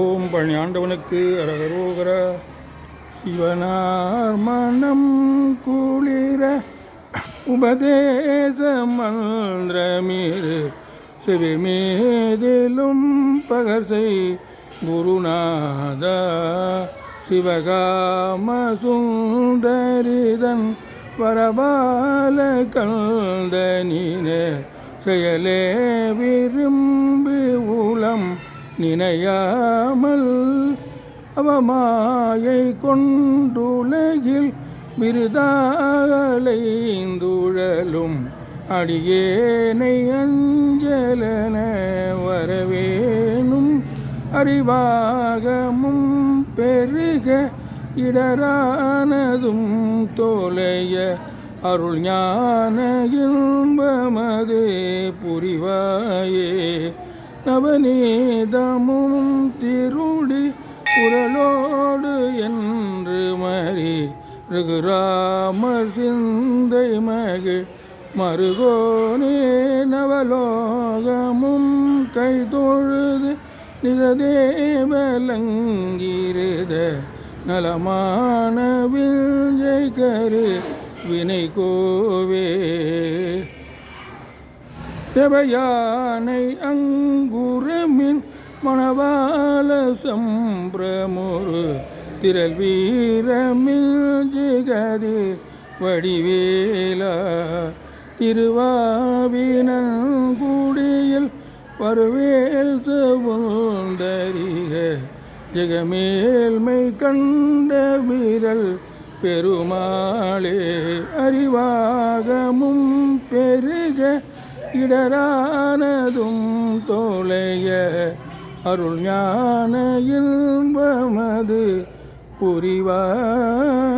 ஓம் பழனி ஆண்டவனுக்கு அரகரோகர. சிவனார் மனம் குளிர உபதேச மந்திரமீறு செவிமேதிலும் பகர்சை குருநாதா. சிவகாம சுந்தரிதன் வரபால கந்தனினே செயலே விரும்பி உளம் நினையாமல் அவமாயை கொண்டுலகில் விருதாகலைந்துழலும் அடியேனை அஞ்சலன வரவேணும். அறிவாகமும் பெருக இடரானதும் தோலைய அருள் ஞான இன்பமது புரிவாயே. நவநீதமும் திருடி குரலோடு என்று மறி ரகுராமர் சிந்தை மகிழ் மருகோனே. நவலோகமும் கைதொழுது நிததேவலங்கிருத நலமான விஞ்சை கரு வினை கோவே. தேவயானை அங்குரமின் மணவாள சம்பிரமுரு திரள் வீரமில் ஜெகதிர் வடிவேலா. திருவாவினன் குடியில் வருவேல் சவுந்தரிக ஜெகமேல்மை கண்ட விரல் பெருமாளே. அறிவாகமும் பெருக இடரானதும் தோலைய அருள் ஞான இன்பமது புரிவாயே.